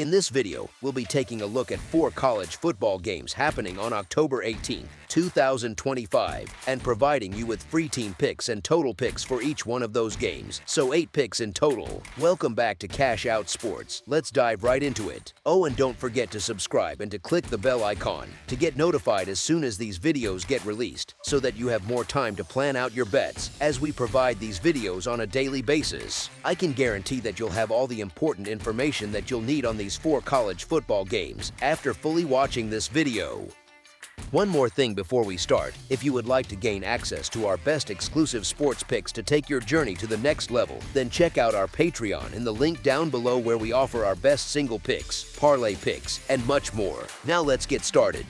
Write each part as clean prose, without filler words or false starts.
In this video, we'll be taking a look at 4 college football games happening on October 18, 2025, and providing you with free team picks and total picks for each one of those games, so 8 picks in total. Welcome back to Cash Out Sports. Let's dive right into it. Oh, and don't forget to subscribe and to click the bell icon to get notified as soon as these videos get released, so that you have more time to plan out your bets as we provide these videos on a daily basis. I can guarantee that you'll have all the important information that you'll need on these 4 college football games after fully watching this video. One more thing before we start, if you would like to gain access to our best exclusive sports picks to take your journey to the next level, then check out our Patreon in the link down below where we offer our best single picks, parlay picks, and much more. Now let's get started.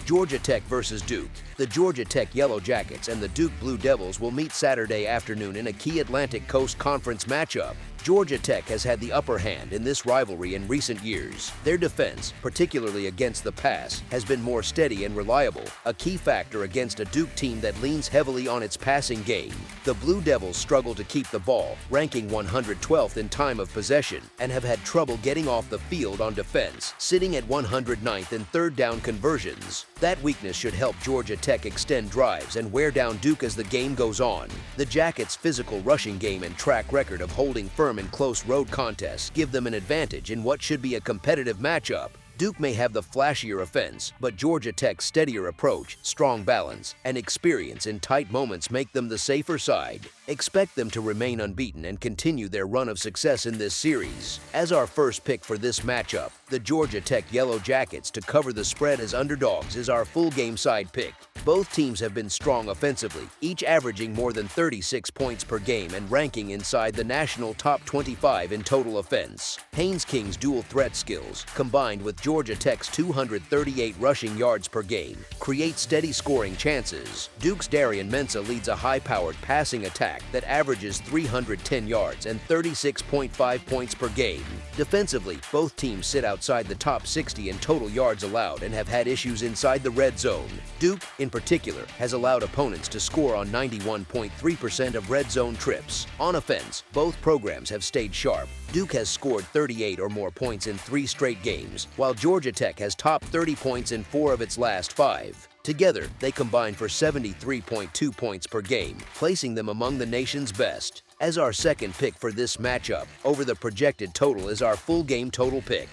Georgia Tech versus Duke. The Georgia Tech Yellow Jackets and the Duke Blue Devils will meet Saturday afternoon in a key Atlantic Coast Conference matchup. Georgia Tech has had the upper hand in this rivalry in recent years. Their defense, particularly against the pass, has been more steady and reliable, a key factor against a Duke team that leans heavily on its passing game. The Blue Devils struggle to keep the ball, ranking 112th in time of possession, and have had trouble getting off the field on defense, sitting at 109th in third down conversions. That weakness should help Georgia Tech extend drives and wear down Duke as the game goes on. The Jackets' physical rushing game and track record of holding firm in close road contests give them an advantage in what should be a competitive matchup. Duke may have the flashier offense, but Georgia Tech's steadier approach, strong balance, and experience in tight moments make them the safer side. Expect them to remain unbeaten and continue their run of success in this series. As our first pick for this matchup, the Georgia Tech Yellow Jackets to cover the spread as underdogs is our full game side pick. Both teams have been strong offensively, each averaging more than 36 points per game and ranking inside the national top 25 in total offense. Haynes King's dual threat skills, combined with Georgia Tech's 238 rushing yards per game, create steady scoring chances. Duke's Darian Mensah leads a high-powered passing attack that averages 310 yards and 36.5 points per game. Defensively, both teams sit outside the top 60 in total yards allowed and have had issues inside the red zone. Duke, in particular, has allowed opponents to score on 91.3% of red zone trips. On offense, both programs have stayed sharp. Duke has scored 38 or more points in 3 straight games, while Georgia Tech has topped 30 points in 4 of its last 5. Together, they combine for 73.2 points per game, placing them among the nation's best. As our second pick for this matchup, over the projected total is our full game total pick.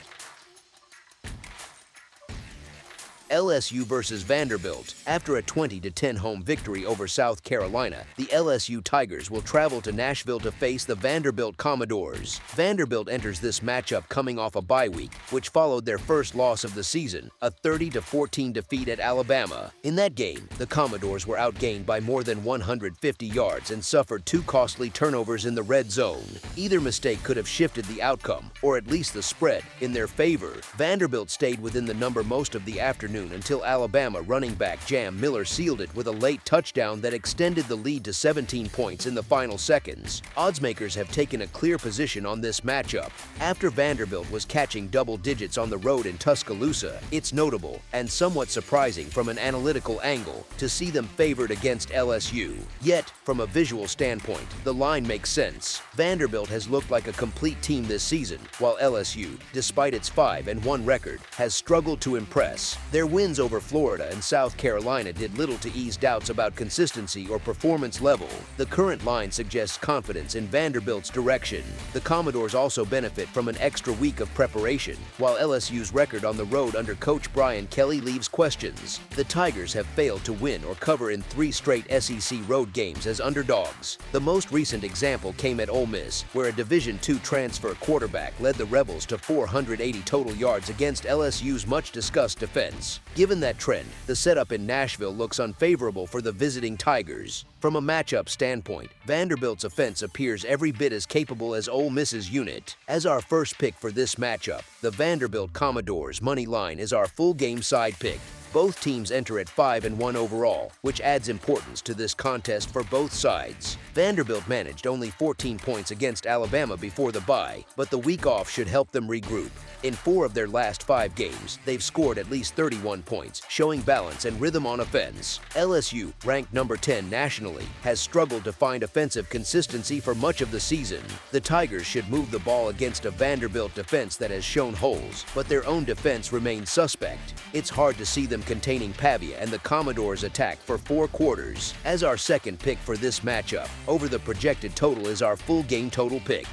LSU versus Vanderbilt. After a 20-10 home victory over South Carolina, the LSU Tigers will travel to Nashville to face the Vanderbilt Commodores. Vanderbilt enters this matchup coming off a bye week, which followed their first loss of the season, a 30-14 defeat at Alabama. In that game, the Commodores were outgained by more than 150 yards and suffered 2 costly turnovers in the red zone. Either mistake could have shifted the outcome, or at least the spread, in their favor. Vanderbilt stayed within the number most of the afternoon until Alabama running back Jam Miller sealed it with a late touchdown that extended the lead to 17 points in the final seconds. Oddsmakers have taken a clear position on this matchup. After Vanderbilt was catching double digits on the road in Tuscaloosa, it's notable and somewhat surprising from an analytical angle to see them favored against LSU. Yet, from a visual standpoint, the line makes sense. Vanderbilt has looked like a complete team this season, while LSU, despite its 5-1 record, has struggled to impress. Their wins over Florida and South Carolina did little to ease doubts about consistency or performance level. The current line suggests confidence in Vanderbilt's direction. The Commodores also benefit from an extra week of preparation, while LSU's record on the road under Coach Brian Kelly leaves questions. The Tigers have failed to win or cover in 3 straight SEC road games as underdogs. The most recent example came at Ole Miss, where a Division II transfer quarterback led the Rebels to 480 total yards against LSU's much-discussed defense. Given that trend, the setup in Nashville looks unfavorable for the visiting Tigers. From a matchup standpoint, Vanderbilt's offense appears every bit as capable as Ole Miss's unit. As our first pick for this matchup, the Vanderbilt Commodores money line is our full game side pick. Both teams enter at 5-1 overall, which adds importance to this contest for both sides. Vanderbilt managed only 14 points against Alabama before the bye, but the week off should help them regroup. In 4 of their last 5 games, they've scored at least 31 points, showing balance and rhythm on offense. LSU, ranked number 10 nationally traditionally has struggled to find offensive consistency for much of the season. The Tigers should move the ball against a Vanderbilt defense that has shown holes, but their own defense remains suspect. It's hard to see them containing Pavia and the Commodores' attack for 4 quarters. As our second pick for this matchup, over the projected total is our full game total pick.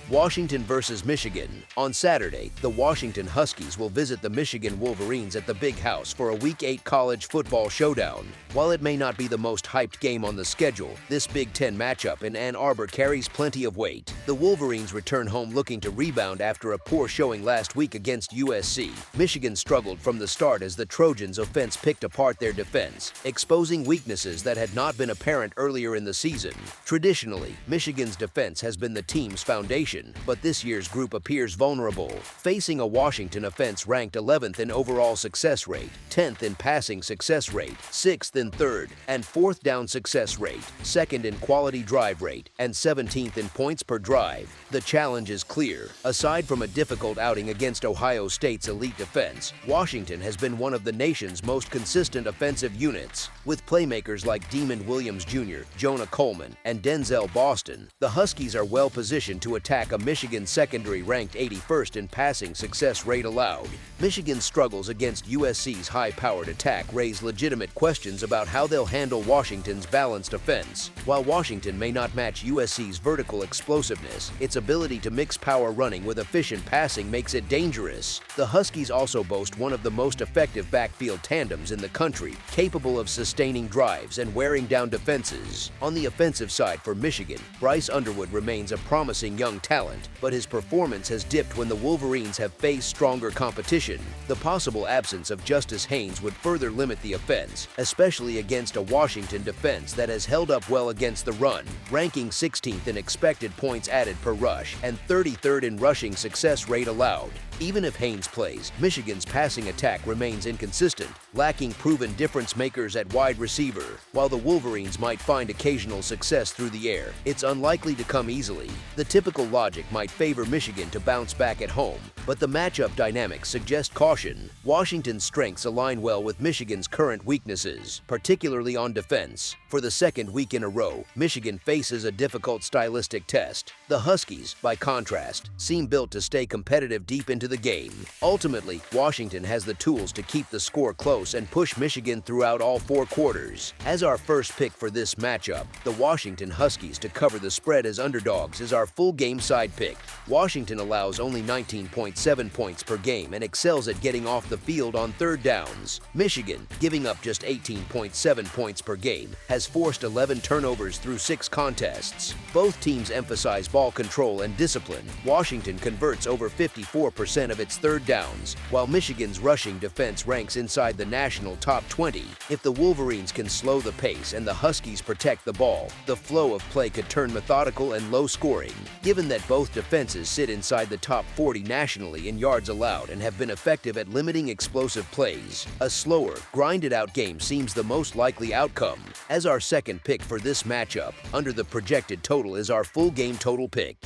Washington versus Michigan. On Saturday, the Washington Huskies will visit the Michigan Wolverines at the Big House for a Week 8 college football showdown. While it may not be the most hyped game on the schedule, this Big Ten matchup in Ann Arbor carries plenty of weight. The Wolverines return home looking to rebound after a poor showing last week against USC. Michigan struggled from the start as the Trojans' offense picked apart their defense, exposing weaknesses that had not been apparent earlier in the season. Traditionally, Michigan's defense has been the team's foundation, but this year's group appears vulnerable, facing a Washington offense ranked 11th in overall success rate, 10th in passing success rate, 6th in third and fourth down success rate, 2nd in quality drive rate, and 17th in points per drive. The challenge is clear. Aside from a difficult outing against Ohio State's elite defense, Washington has been one of the nation's most consistent offensive units. With playmakers like Demond Williams Jr., Jonah Coleman, and Denzel Boston, the Huskies are well positioned to attack a Michigan secondary ranked 81st in passing success rate allowed. Michigan's struggles against USC's high-powered attack raise legitimate questions about how they'll handle Washington's balanced offense. While Washington may not match USC's vertical explosiveness, its ability to mix power running with efficient passing makes it dangerous. The Huskies also boast one of the most effective backfield tandems in the country, capable of sustaining drives and wearing down defenses. On the offensive side for Michigan, Bryce Underwood remains a promising young talent, but his performance has dipped when the Wolverines have faced stronger competition. The possible absence of Justice Haynes would further limit the offense, especially against a Washington defense that has held up well against the run, ranking 16th in expected points added per rush and 33rd in rushing success rate allowed. Even if Haynes plays, Michigan's passing attack remains inconsistent, lacking proven difference makers at wide receiver. While the Wolverines might find occasional success through the air, it's unlikely to come easily. The typical logic might favor Michigan to bounce back at home, but the matchup dynamics suggest caution. Washington's strengths align well with Michigan's current weaknesses, particularly on defense. For the second week in a row, Michigan faces a difficult stylistic test. The Huskies, by contrast, seem built to stay competitive deep into the game. Ultimately, Washington has the tools to keep the score close and push Michigan throughout all 4 quarters. As our first pick for this matchup, the Washington Huskies to cover the spread as underdogs is our full game side pick. Washington allows only 19.7 points per game and excels at getting off the field on third downs. Michigan, giving up just 18.7 points per game, has forced 11 turnovers through 6 contests. Both teams emphasize ball control and discipline. Washington converts over 54% of its third downs, while Michigan's rushing defense ranks inside the national top 20. If the Wolverines can slow the pace and the Huskies protect the ball, the flow of play could turn methodical and low-scoring. Given that both defenses sit inside the top 40 nationally in yards allowed and have been effective at limiting explosive plays, a slower, grinded-out game seems the most likely outcome. As our second pick for this matchup, under the projected total is our full game total pick.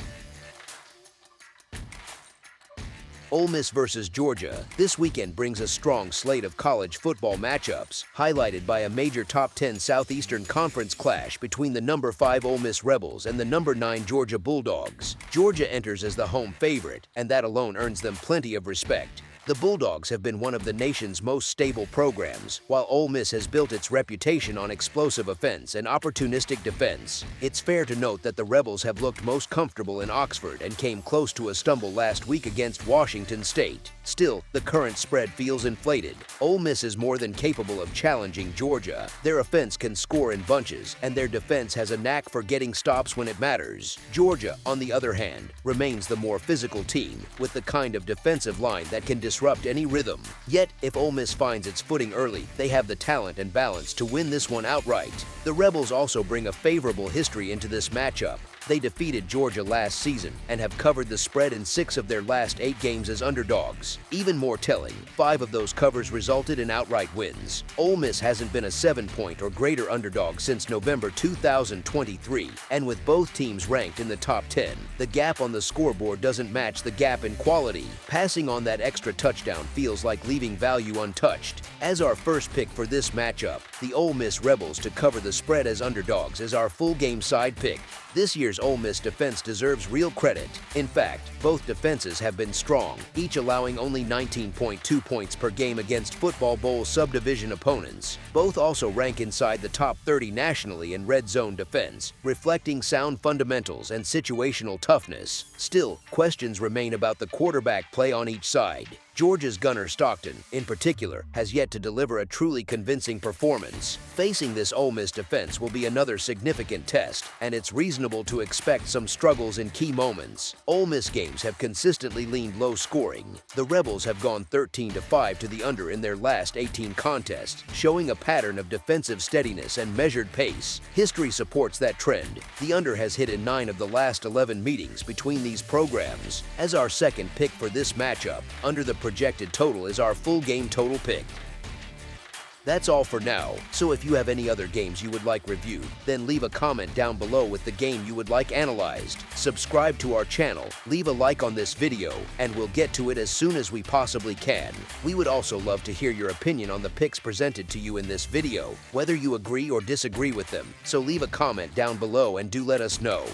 Ole Miss versus Georgia. This weekend brings a strong slate of college football matchups, highlighted by a major top 10 Southeastern Conference clash between the number 5 Ole Miss Rebels and the number 9 Georgia Bulldogs. Georgia enters as the home favorite, and that alone earns them plenty of respect. The Bulldogs have been one of the nation's most stable programs, while Ole Miss has built its reputation on explosive offense and opportunistic defense. It's fair to note that the Rebels have looked most comfortable in Oxford and came close to a stumble last week against Washington State. Still, the current spread feels inflated. Ole Miss is more than capable of challenging Georgia. Their offense can score in bunches, and their defense has a knack for getting stops when it matters. Georgia, on the other hand, remains the more physical team, with the kind of defensive line that can disrupt any rhythm. Yet, if Ole Miss finds its footing early, they have the talent and balance to win this one outright. The Rebels also bring a favorable history into this matchup. They defeated Georgia last season and have covered the spread in 6 of their last 8 games as underdogs. Even more telling, 5 of those covers resulted in outright wins. Ole Miss hasn't been a 7-point or greater underdog since November 2023, and with both teams ranked in the top 10, the gap on the scoreboard doesn't match the gap in quality. Passing on that extra touchdown feels like leaving value untouched. As our first pick for this matchup, the Ole Miss Rebels to cover the spread as underdogs is our full game side pick. This year's Ole Miss defense deserves real credit. In fact, both defenses have been strong, each allowing only 19.2 points per game against Football Bowl subdivision opponents. Both also rank inside the top 30 nationally in red zone defense, reflecting sound fundamentals and situational toughness. Still, questions remain about the quarterback play on each side. Georgia's Gunnar Stockton, in particular, has yet to deliver a truly convincing performance. Facing this Ole Miss defense will be another significant test, and it's reasonable to expect some struggles in key moments. Ole Miss games have consistently leaned low scoring. The Rebels have gone 13-5 to the under in their last 18 contests, showing a pattern of defensive steadiness and measured pace. History supports that trend. The under has hit in 9 of the last 11 meetings between these programs. As our second pick for this matchup, under the projected total is our full game total pick. That's all for now, so if you have any other games you would like reviewed, then leave a comment down below with the game you would like analyzed. Subscribe to our channel, leave a like on this video, and we'll get to it as soon as we possibly can. We would also love to hear your opinion on the picks presented to you in this video, whether you agree or disagree with them, so leave a comment down below and do let us know.